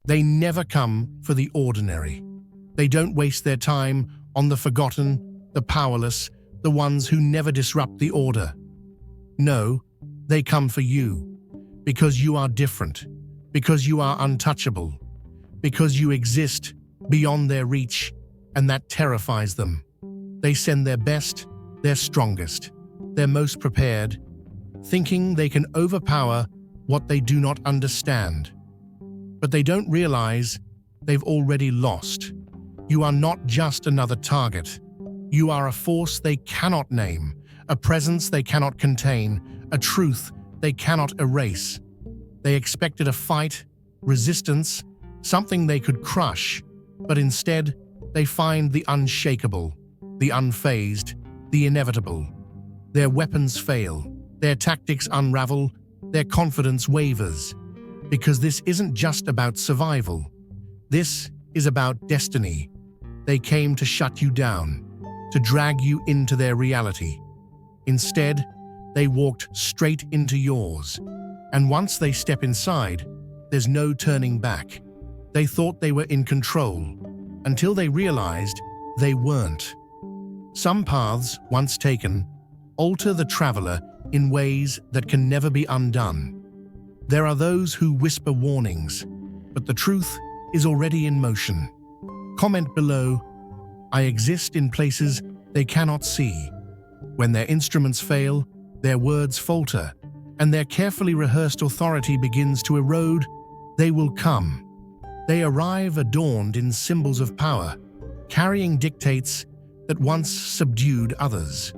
They never come for the ordinary. They don't waste their time on the forgotten, the powerless, the ones who never disrupt the order. No, they come for you, because you are different, because you are untouchable, because you exist beyond their reach, and that terrifies them. They send their best, their strongest, their most prepared, thinking they can overpower what they do not understand. But they don't realize they've already lost. You are not just another target. You are a force they cannot name, a presence they cannot contain, a truth they cannot erase. They expected a fight, resistance, something they could crush, but instead they find the unshakable, the unfazed, the inevitable. Their weapons fail, their tactics unravel, their confidence wavers. Because this isn't just about survival. This is about destiny. They came to shut you down, to drag you into their reality. Instead, they walked straight into yours. And once they step inside, there's no turning back. They thought they were in control, until they realized they weren't. Some paths, once taken, alter the traveler in ways that can never be undone. There are those who whisper warnings, but the truth is already in motion. Comment below, I exist in places they cannot see. When their instruments fail, their words falter, and their carefully rehearsed authority begins to erode, they will come. They arrive adorned in symbols of power, carrying dictates that once subdued others.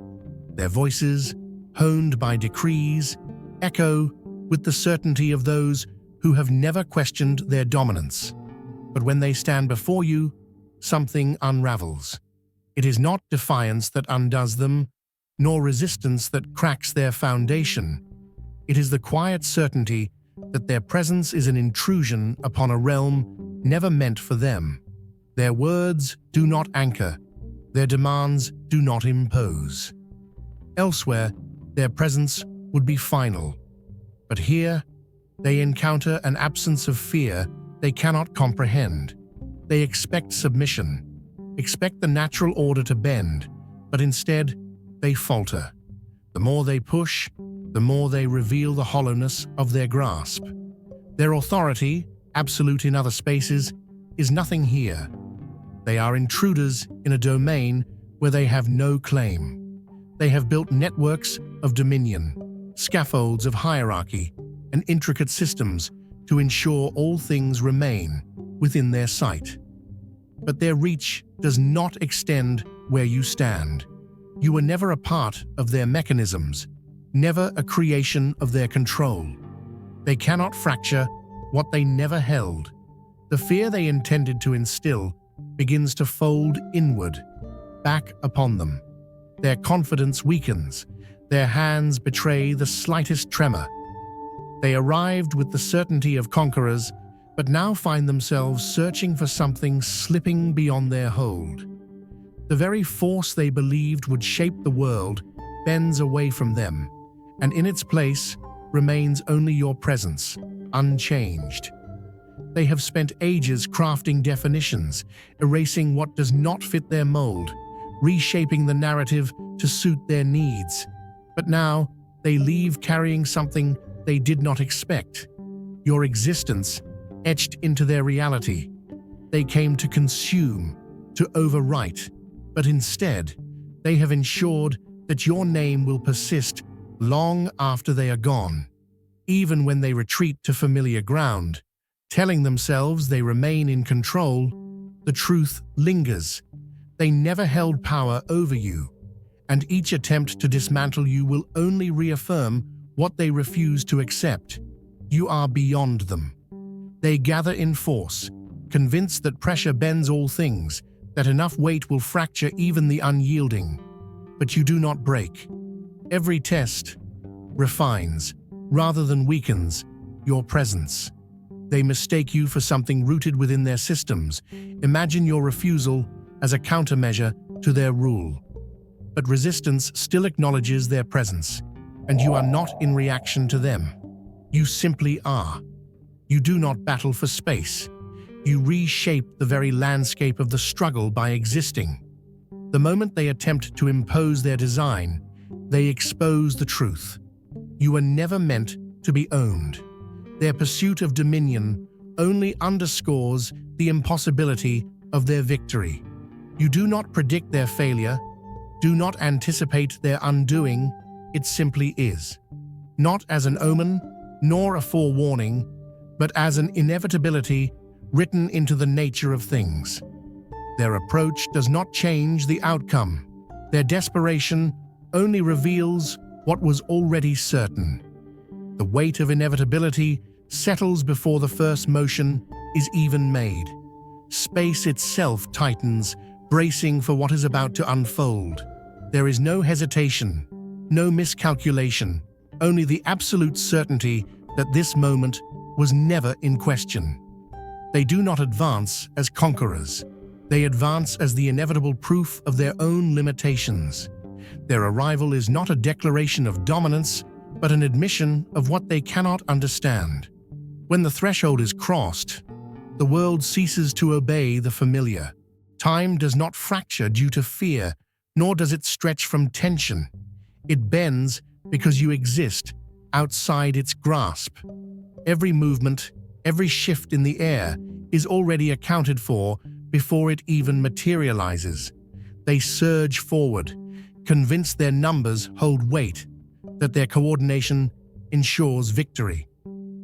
Their voices, honed by decrees, echo with the certainty of those who have never questioned their dominance. But when they stand before you, something unravels. It is not defiance that undoes them, nor resistance that cracks their foundation. It is the quiet certainty that their presence is an intrusion upon a realm never meant for them. Their words do not anchor, their demands do not impose. Elsewhere, their presence would be final. But here, they encounter an absence of fear they cannot comprehend. They expect submission, expect the natural order to bend, but instead, they falter. The more they push, the more they reveal the hollowness of their grasp. Their authority, absolute in other spaces, is nothing here. They are intruders in a domain where they have no claim. They have built networks of dominion, scaffolds of hierarchy, and intricate systems to ensure all things remain within their sight. But their reach does not extend where you stand. You were never a part of their mechanisms, never a creation of their control. They cannot fracture what they never held. The fear they intended to instill begins to fold inward, back upon them. Their confidence weakens. Their hands betray the slightest tremor. They arrived with the certainty of conquerors, but now find themselves searching for something slipping beyond their hold. The very force they believed would shape the world bends away from them, and in its place remains only your presence, unchanged. They have spent ages crafting definitions, erasing what does not fit their mold, reshaping the narrative to suit their needs. But now, they leave carrying something they did not expect. Your existence etched into their reality. They came to consume, to overwrite, but instead, they have ensured that your name will persist long after they are gone. Even when they retreat to familiar ground, telling themselves they remain in control, the truth lingers. They never held power over you, and each attempt to dismantle you will only reaffirm what they refuse to accept. You are beyond them. They gather in force, convinced that pressure bends all things, that enough weight will fracture even the unyielding. But you do not break. Every test refines, rather than weakens, your presence. They mistake you for something rooted within their systems. Imagine your refusal as a countermeasure to their rule. But resistance still acknowledges their presence, and you are not in reaction to them. You simply are. You do not battle for space. You reshape the very landscape of the struggle by existing. The moment they attempt to impose their design, they expose the truth. You were never meant to be owned. Their pursuit of dominion only underscores the impossibility of their victory. You do not predict their failure, do not anticipate their undoing, it simply is. Not as an omen, nor a forewarning, but as an inevitability written into the nature of things. Their approach does not change the outcome. Their desperation only reveals what was already certain. The weight of inevitability settles before the first motion is even made. Space itself tightens, bracing for what is about to unfold. There is no hesitation, no miscalculation, only the absolute certainty that this moment was never in question. They do not advance as conquerors. They advance as the inevitable proof of their own limitations. Their arrival is not a declaration of dominance, but an admission of what they cannot understand. When the threshold is crossed, the world ceases to obey the familiar. Time does not fracture due to fear, nor does it stretch from tension. It bends because you exist outside its grasp. Every movement, every shift in the air is already accounted for before it even materializes. They surge forward, convinced their numbers hold weight, that their coordination ensures victory.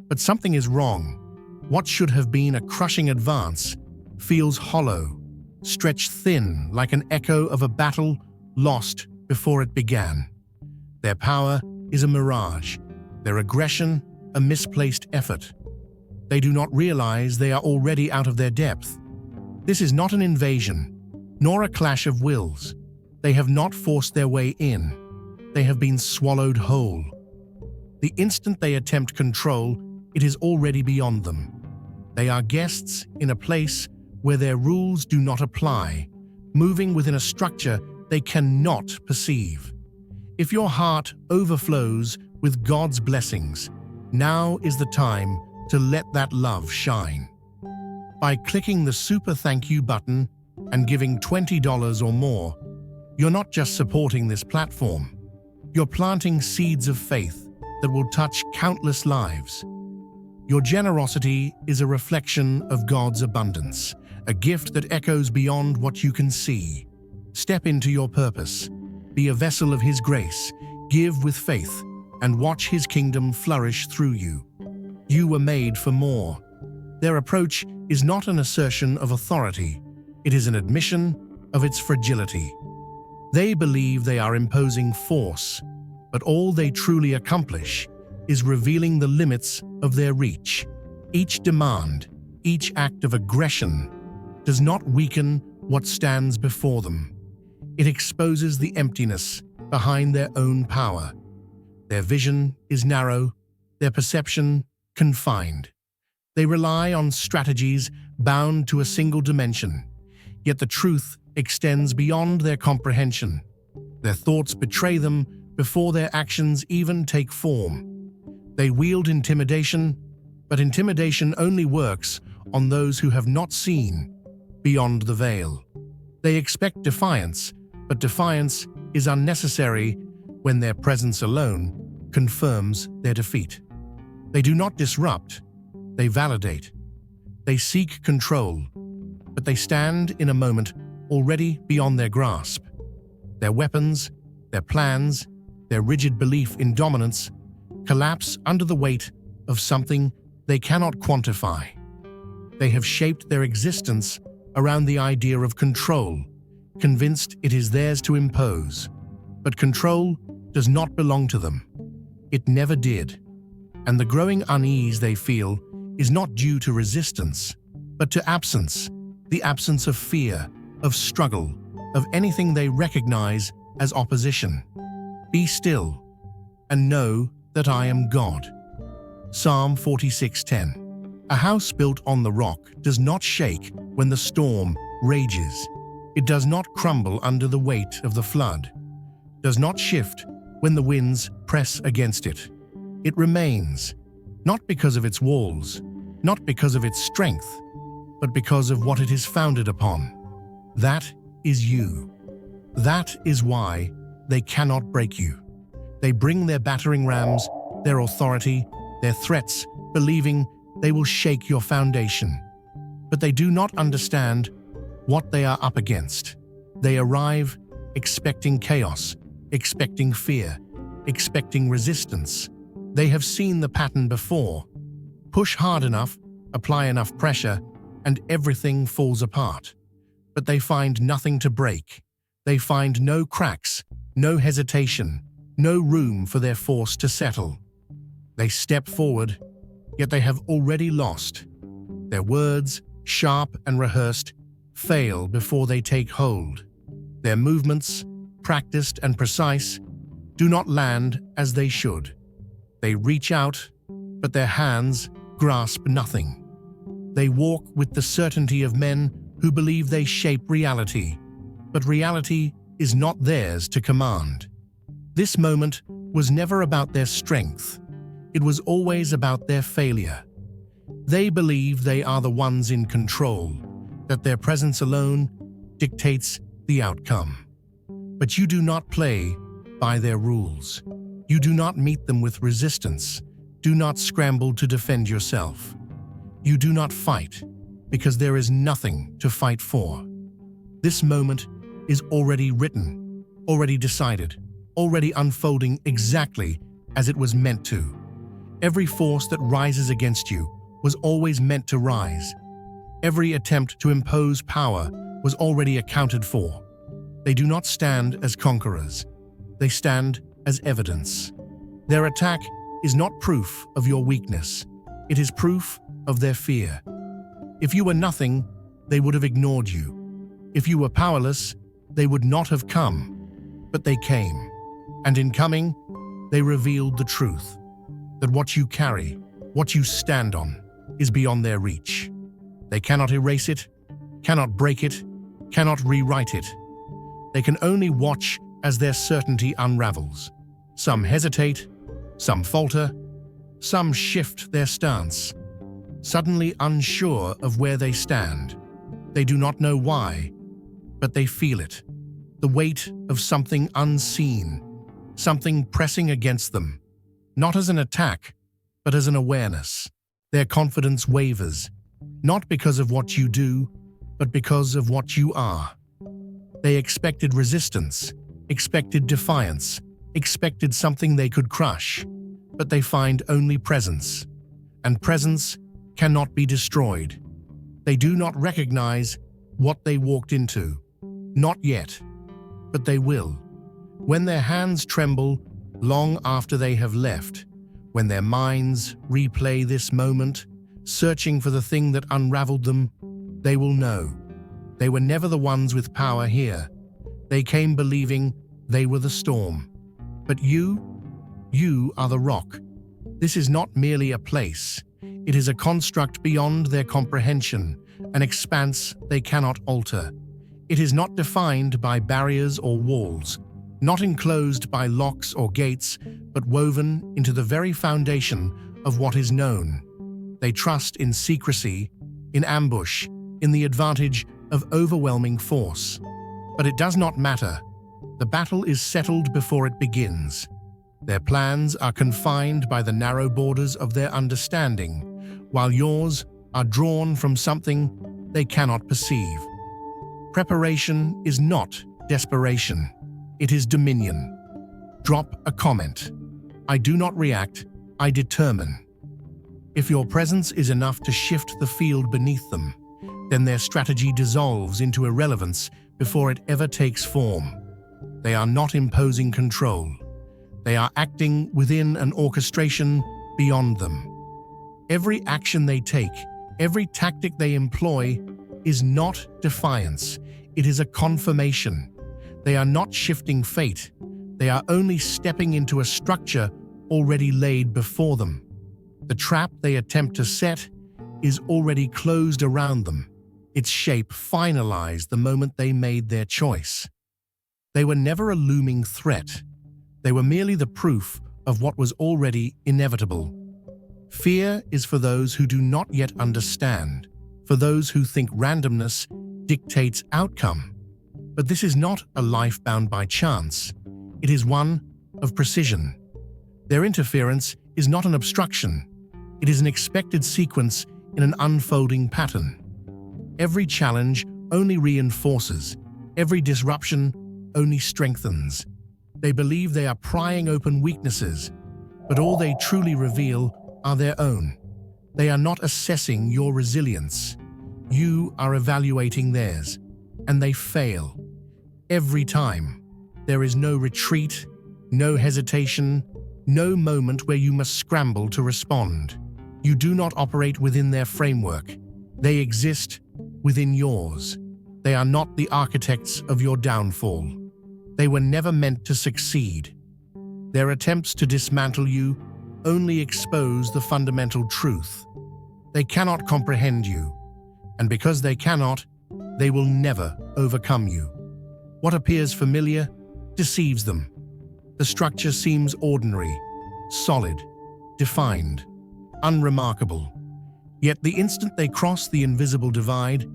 But something is wrong. What should have been a crushing advance feels hollow, stretched thin like an echo of a battle lost before it began. Their power is a mirage, their aggression a misplaced effort. They do not realize they are already out of their depth. This is not an invasion, nor a clash of wills. They have not forced their way in. They have been swallowed whole. The instant they attempt control, it is already beyond them. They are guests in a place where their rules do not apply, moving within a structure they cannot perceive. If your heart overflows with God's blessings, now is the time to let that love shine. By clicking the super thank you button and giving $20 or more, you're not just supporting this platform, you're planting seeds of faith that will touch countless lives. Your generosity is a reflection of God's abundance, a gift that echoes beyond what you can see. Step into your purpose, be a vessel of His grace, give with faith, and watch His kingdom flourish through you. You were made for more. Their approach is not an assertion of authority, it is an admission of its fragility. They believe they are imposing force, but all they truly accomplish is revealing the limits of their reach. Each demand, each act of aggression, does not weaken what stands before them. It exposes the emptiness behind their own power. Their vision is narrow, their perception confined. They rely on strategies bound to a single dimension, yet the truth extends beyond their comprehension. Their thoughts betray them before their actions even take form. They wield intimidation, but intimidation only works on those who have not seen beyond the veil. They expect defiance, but defiance is unnecessary when their presence alone confirms their defeat. They do not disrupt, they validate. They seek control, but they stand in a moment already beyond their grasp. Their weapons, their plans, their rigid belief in dominance collapse under the weight of something they cannot quantify. They have shaped their existence around the idea of control, convinced it is theirs to impose. But control does not belong to them. It never did. And the growing unease they feel is not due to resistance, but to absence, the absence of fear, of struggle, of anything they recognize as opposition. Be still and know that I am God. Psalm 46:10. A house built on the rock does not shake when the storm rages. It does not crumble under the weight of the flood, does not shift when the winds press against it. It remains, not because of its walls, not because of its strength, but because of what it is founded upon. That is you. That is why they cannot break you. They bring their battering rams, their authority, their threats, believing they will shake your foundation. But they do not understand what they are up against. They arrive expecting chaos, expecting fear, expecting resistance. They have seen the pattern before. Push hard enough, apply enough pressure, and everything falls apart. But they find nothing to break. They find no cracks, no hesitation, no room for their force to settle. They step forward, yet they have already lost. Their words, sharp and rehearsed, fail before they take hold. Their movements, practiced and precise, do not land as they should. They reach out, but their hands grasp nothing. They walk with the certainty of men who believe they shape reality, but reality is not theirs to command. This moment was never about their strength. It was always about their failure. They believe they are the ones in control, that their presence alone dictates the outcome. But you do not play by their rules. You do not meet them with resistance. Do not scramble to defend yourself. You do not fight, because there is nothing to fight for. This moment is already written, already decided, already unfolding exactly as it was meant to. Every force that rises against you was always meant to rise. Every attempt to impose power was already accounted for. They do not stand as conquerors. They stand as evidence. Their attack is not proof of your weakness. It is proof of their fear. If you were nothing, they would have ignored you. If you were powerless, they would not have come. But they came. And in coming, they revealed the truth. That what you carry, what you stand on, is beyond their reach. They cannot erase it, cannot break it, cannot rewrite it. They can only watch as their certainty unravels. Some hesitate, some falter, some shift their stance, suddenly unsure of where they stand. They do not know why, but they feel it. The weight of something unseen, something pressing against them, not as an attack, but as an awareness. Their confidence wavers, not because of what you do, but because of what you are. They expected resistance, expected defiance, expected something they could crush, but they find only presence. And presence cannot be destroyed. They do not recognize what they walked into. Not yet, but they will. When their hands tremble long after they have left, when their minds replay this moment, searching for the thing that unraveled them, they will know. They were never the ones with power here. They came believing they were the storm. But you are the rock. This is not merely a place. It is a construct beyond their comprehension, an expanse they cannot alter. It is not defined by barriers or walls, not enclosed by locks or gates, but woven into the very foundation of what is known. They trust in secrecy, in ambush, in the advantage of overwhelming force. But it does not matter. The battle is settled before it begins. Their plans are confined by the narrow borders of their understanding, while yours are drawn from something they cannot perceive. Preparation is not desperation. It is dominion. Drop a comment. I do not react, I determine. If your presence is enough to shift the field beneath them, then their strategy dissolves into irrelevance before it ever takes form. They are not imposing control. They are acting within an orchestration beyond them. Every action they take, every tactic they employ, is not defiance. It is a confirmation. They are not shifting fate. They are only stepping into a structure already laid before them. The trap they attempt to set is already closed around them, its shape finalized the moment they made their choice. They were never a looming threat. They were merely the proof of what was already inevitable. Fear is for those who do not yet understand. for those who think randomness dictates outcome. But this is not a life bound by chance. It is one of precision. Their interference is not an obstruction. It is an expected sequence in an unfolding pattern. Every challenge only reinforces. Every disruption only strengthens. They believe they are prying open weaknesses, but all they truly reveal are their own. They are not assessing your resilience. You are evaluating theirs, and they fail. Every time. There is no retreat, no hesitation, no moment where you must scramble to respond. You do not operate within their framework. They exist within yours. They are not the architects of your downfall. They were never meant to succeed. Their attempts to dismantle you only expose the fundamental truth. They cannot comprehend you, and because they cannot, they will never overcome you. What appears familiar deceives them. The structure seems ordinary, solid, defined, unremarkable. Yet the instant they cross the invisible divide,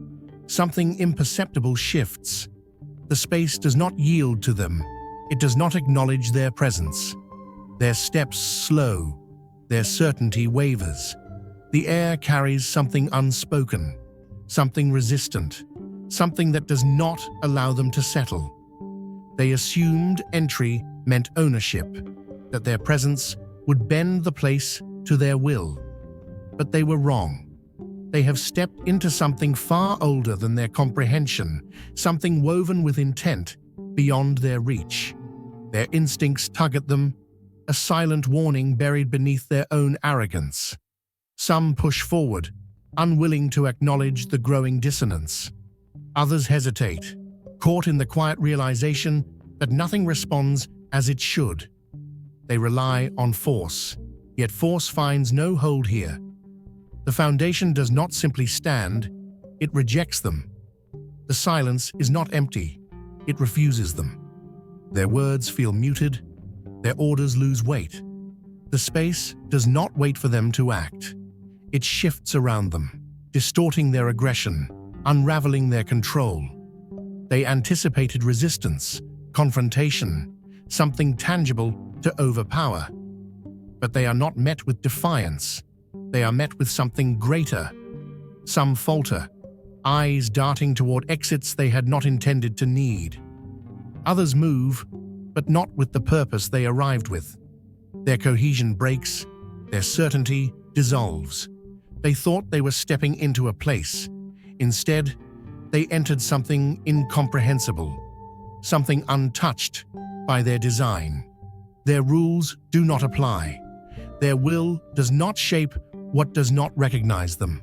something imperceptible shifts. The space does not yield to them. It does not acknowledge their presence. Their steps slow. Their certainty wavers. The air carries something unspoken, something resistant, something that does not allow them to settle. They assumed entry meant ownership, that their presence would bend the place to their will. But they were wrong. They have stepped into something far older than their comprehension, something woven with intent beyond their reach. Their instincts tug at them, a silent warning buried beneath their own arrogance. Some push forward, unwilling to acknowledge the growing dissonance. Others hesitate, caught in the quiet realization that nothing responds as it should. They rely on force, yet force finds no hold here. The foundation does not simply stand, it rejects them. The silence is not empty, it refuses them. Their words feel muted, their orders lose weight. The space does not wait for them to act. It shifts around them, distorting their aggression, unraveling their control. They anticipated resistance, confrontation, something tangible to overpower. But they are not met with defiance. They are met with something greater. Some falter, eyes darting toward exits they had not intended to need. Others move, but not with the purpose they arrived with. Their cohesion breaks, their certainty dissolves. They thought they were stepping into a place. Instead, they entered something incomprehensible, something untouched by their design. Their rules do not apply. Their will does not shape what does not recognize them.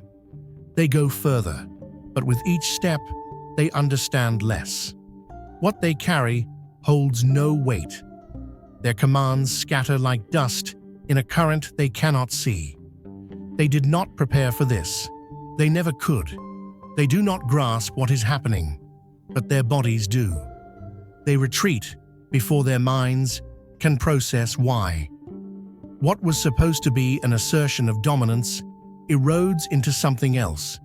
They go further, but with each step, they understand less. What they carry holds no weight. Their commands scatter like dust in a current they cannot see. They did not prepare for this. They never could. They do not grasp what is happening, but their bodies do. They retreat before their minds can process why. What was supposed to be an assertion of dominance erodes into something else,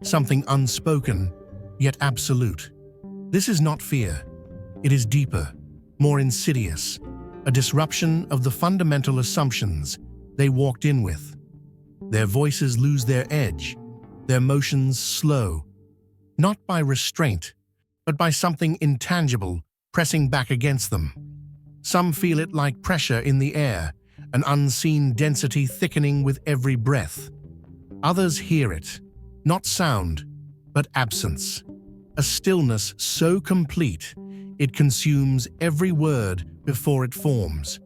something unspoken, yet absolute. This is not fear. It is deeper, more insidious, a disruption of the fundamental assumptions they walked in with. Their voices lose their edge, their motions slow, not by restraint, but by something intangible pressing back against them. Some feel it like pressure in the air, an unseen density thickening with every breath. Others hear it, not sound, but absence. A stillness so complete, it consumes every word before it forms.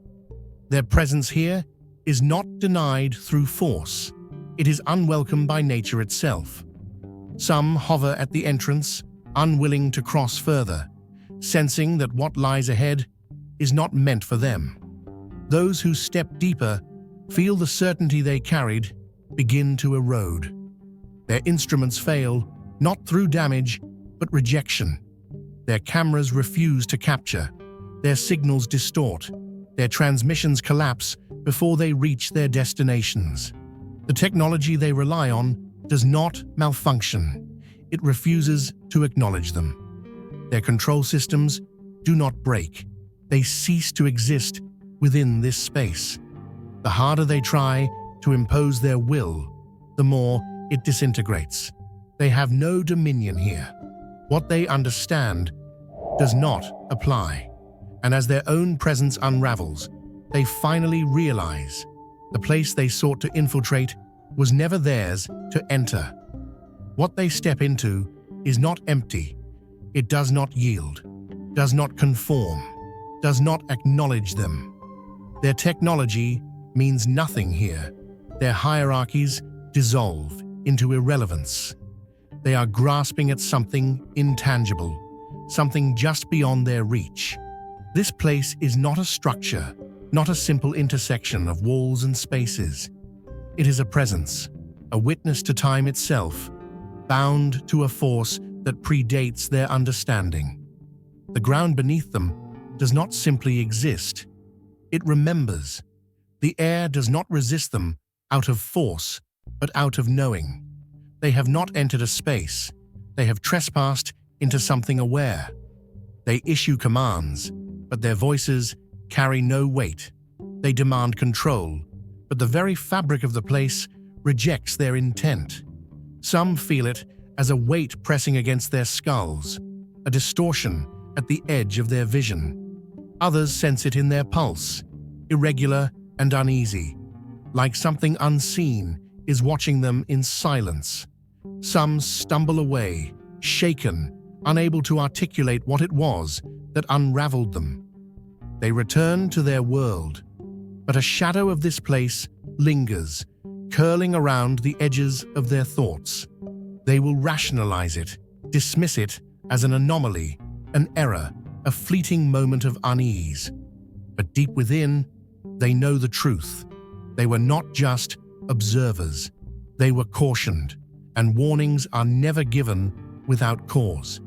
Their presence here is not denied through force. It is unwelcome by nature itself. Some hover at the entrance, unwilling to cross further, sensing that what lies ahead is not meant for them. Those who step deeper feel the certainty they carried begin to erode. Their instruments fail, not through damage, but rejection. Their cameras refuse to capture. Their signals distort. Their transmissions collapse before they reach their destinations. The technology they rely on does not malfunction. It refuses to acknowledge them. Their control systems do not break. They cease to exist within this space. The harder they try to impose their will, the more it disintegrates. They have no dominion here. What they understand does not apply. And as their own presence unravels, they finally realize the place they sought to infiltrate was never theirs to enter. What they step into is not empty. It does not yield, does not conform, does not acknowledge them. Their technology means nothing here. Their hierarchies dissolve into irrelevance. They are grasping at something intangible, something just beyond their reach. This place is not a structure, not a simple intersection of walls and spaces. It is a presence, a witness to time itself, bound to a force that predates their understanding. The ground beneath them does not simply exist. It remembers. The air does not resist them out of force, but out of knowing. They have not entered a space. They have trespassed into something aware. They issue commands, but their voices carry no weight. They demand control, but the very fabric of the place rejects their intent. Some feel it as a weight pressing against their skulls, a distortion at the edge of their vision. Others sense it in their pulse, irregular and uneasy, like something unseen is watching them in silence. Some stumble away, shaken, unable to articulate what it was that unraveled them. They return to their world, but a shadow of this place lingers, curling around the edges of their thoughts. They will rationalize it, dismiss it as an anomaly, an error, a fleeting moment of unease. But deep within, they know the truth. They were not just observers. They were cautioned, and warnings are never given without cause.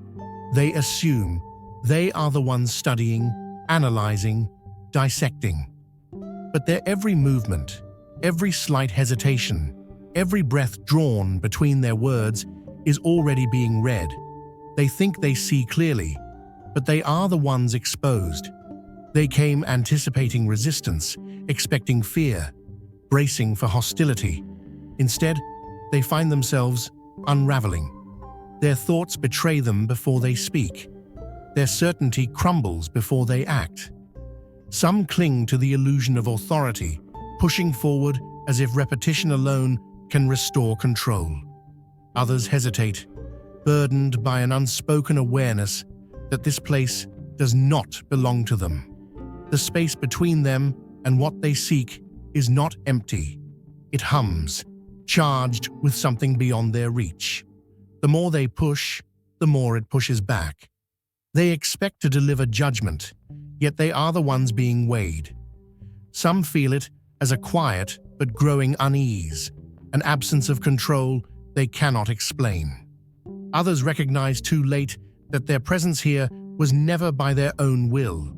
They assume they are the ones studying, analyzing, dissecting. But their every movement, every slight hesitation, every breath drawn between their words is already being read. They think they see clearly, but they are the ones exposed. They came anticipating resistance, expecting fear, bracing for hostility. Instead, they find themselves unraveling. Their thoughts betray them before they speak. Their certainty crumbles before they act. Some cling to the illusion of authority, pushing forward as if repetition alone can restore control. Others hesitate, burdened by an unspoken awareness that this place does not belong to them. The space between them and what they seek is not empty. It hums, charged with something beyond their reach. The more they push, the more it pushes back. They expect to deliver judgment, yet they are the ones being weighed. Some feel it as a quiet but growing unease, an absence of control they cannot explain. Others recognize too late that their presence here was never by their own will.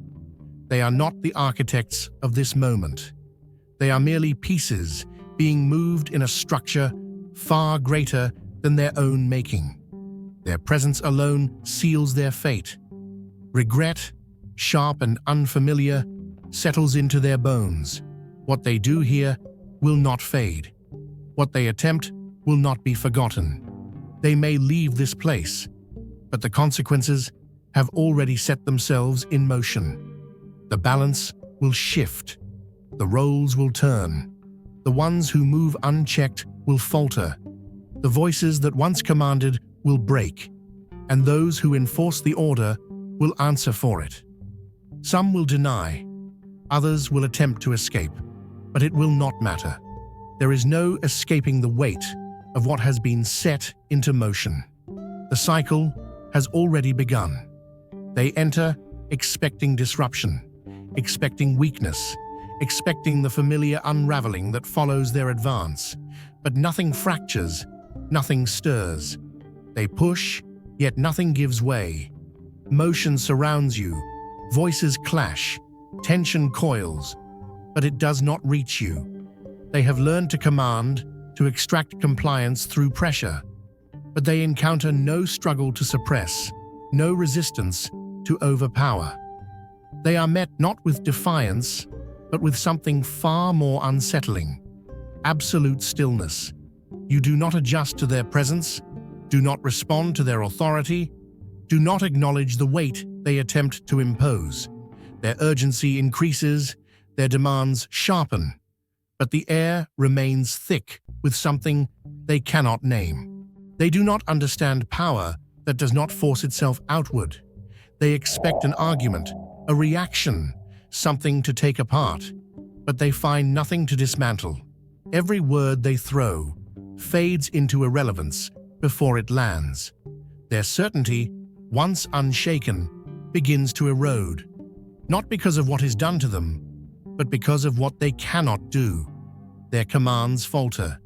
They are not the architects of this moment. They are merely pieces being moved in a structure far greater than their own making. Their presence alone seals their fate. Regret, sharp and unfamiliar, settles into their bones. What they do here will not fade. What they attempt will not be forgotten. They may leave this place, but the consequences have already set themselves in motion. The balance will shift. The roles will turn. The ones who move unchecked will falter. The voices that once commanded will break, and those who enforce the order will answer for it. Some will deny. Others will attempt to escape, but it will not matter. There is no escaping the weight of what has been set into motion. The cycle has already begun. They enter expecting disruption, expecting weakness, expecting the familiar unraveling that follows their advance. But nothing fractures, nothing stirs. They push, yet nothing gives way. Motion surrounds you, voices clash, tension coils, but it does not reach you. They have learned to command, to extract compliance through pressure, but they encounter no struggle to suppress, no resistance to overpower. They are met not with defiance, but with something far more unsettling: absolute stillness. You do not adjust to their presence, do not respond to their authority, do not acknowledge the weight they attempt to impose. Their urgency increases, their demands sharpen, but the air remains thick with something they cannot name. They do not understand power that does not force itself outward. They expect an argument, a reaction, something to take apart, but they find nothing to dismantle. Every word they throw fades into irrelevance before it lands. Their certainty, once unshaken, begins to erode, not because of what is done to them, but because of what they cannot do. Their commands falter,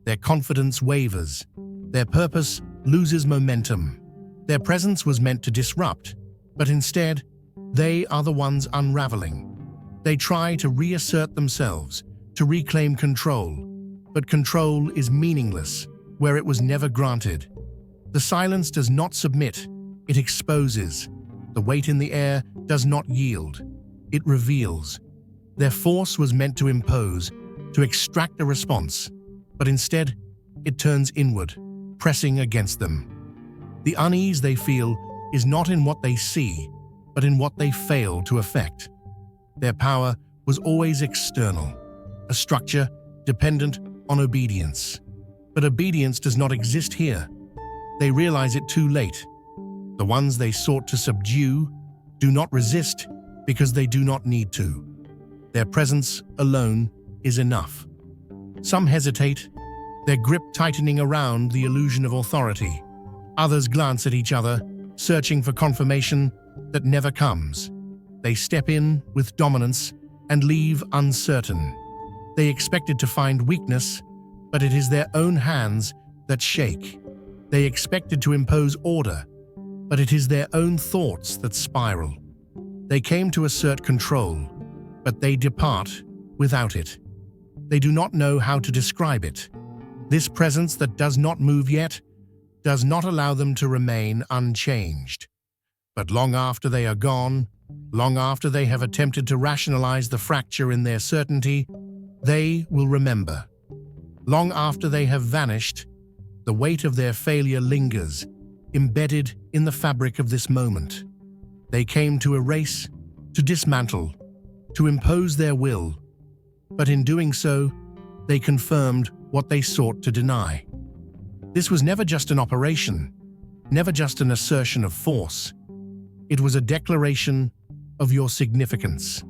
their confidence wavers, their purpose loses momentum. Their presence was meant to disrupt, but instead, they are the ones unraveling. They try to reassert themselves, to reclaim control, but control is meaningless where it was never granted. The silence does not submit, it exposes. The weight in the air does not yield, it reveals. Their force was meant to impose, to extract a response, but instead, it turns inward, pressing against them. The unease they feel is not in what they see, but in what they fail to affect. Their power was always external, a structure dependent on obedience. But obedience does not exist here. They realize it too late. The ones they sought to subdue do not resist because they do not need to. Their presence alone is enough. Some hesitate, their grip tightening around the illusion of authority. Others glance at each other, searching for confirmation that never comes. They step in with dominance and leave uncertain. They expected to find weakness, but it is their own hands that shake. They expected to impose order, but it is their own thoughts that spiral. They came to assert control, but they depart without it. They do not know how to describe it. This presence that does not move yet does not allow them to remain unchanged. But long after they are gone, long after they have attempted to rationalize the fracture in their certainty, they will remember. Long after they have vanished, the weight of their failure lingers, embedded in the fabric of this moment. They came to erase, to dismantle, to impose their will, but in doing so, they confirmed what they sought to deny. This was never just an operation, never just an assertion of force. It was a declaration of your significance.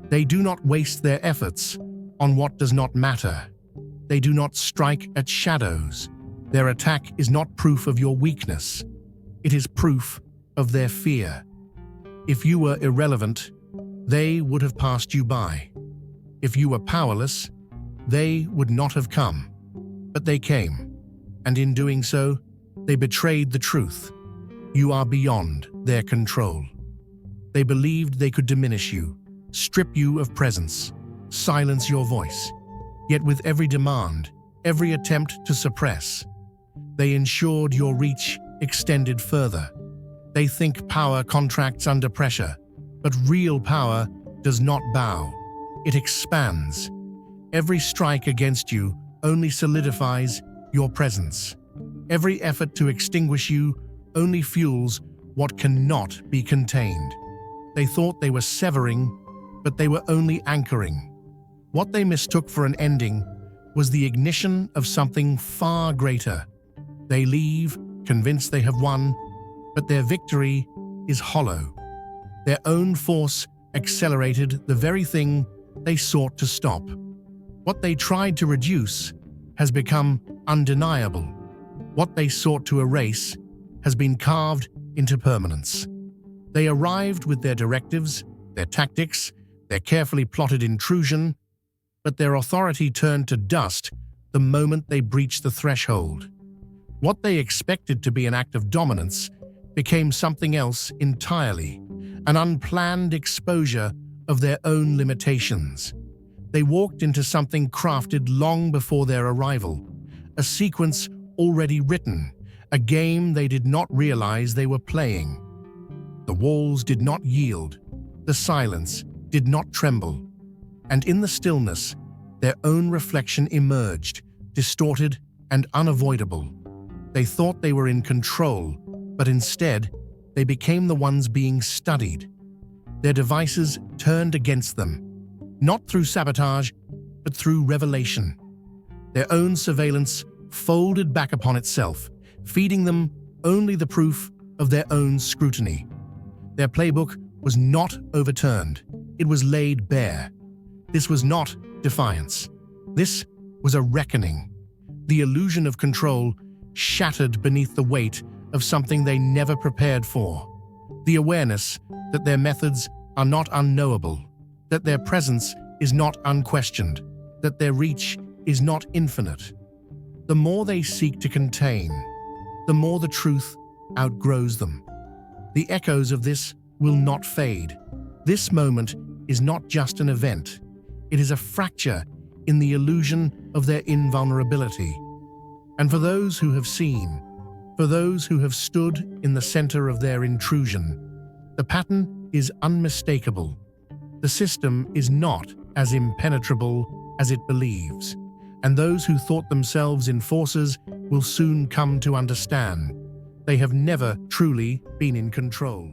They do not waste their efforts on what does not matter. They do not strike at shadows. Their attack is not proof of your weakness. It is proof of their fear. If you were irrelevant, they would have passed you by. If you were powerless, they would not have come. But they came, and in doing so, they betrayed the truth. You are beyond their control. They believed they could diminish you, strip you of presence, silence your voice. Yet with every demand, every attempt to suppress, they ensured your reach extended further. They think power contracts under pressure, but real power does not bow. It expands. Every strike against you only solidifies your presence. Every effort to extinguish you only fuels what cannot be contained. They thought they were severing, but they were only anchoring. What they mistook for an ending was the ignition of something far greater. They leave, convinced they have won, but their victory is hollow. Their own force accelerated the very thing they sought to stop. What they tried to reduce has become undeniable. What they sought to erase has been carved into permanence. They arrived with their directives, their tactics, their carefully plotted intrusion, but their authority turned to dust the moment they breached the threshold. What they expected to be an act of dominance became something else entirely, an unplanned exposure of their own limitations. They walked into something crafted long before their arrival, a sequence already written, a game they did not realize they were playing. The walls did not yield, the silence did not tremble, and in the stillness, their own reflection emerged, distorted and unavoidable. They thought they were in control, but instead, they became the ones being studied. Their devices turned against them, not through sabotage, but through revelation. Their own surveillance folded back upon itself, feeding them only the proof of their own scrutiny. Their playbook was not overturned, it was laid bare. This was not defiance. This was a reckoning. The illusion of control shattered beneath the weight of something they never prepared for. The awareness that their methods are not unknowable, that their presence is not unquestioned, that their reach is not infinite. The more they seek to contain, the more the truth outgrows them. The echoes of this will not fade. This moment is not just an event. It is a fracture in the illusion of their invulnerability. And for those who have seen, for those who have stood in the center of their intrusion, the pattern is unmistakable. The system is not as impenetrable as it believes, and those who thought themselves enforcers will soon come to understand they have never truly been in control.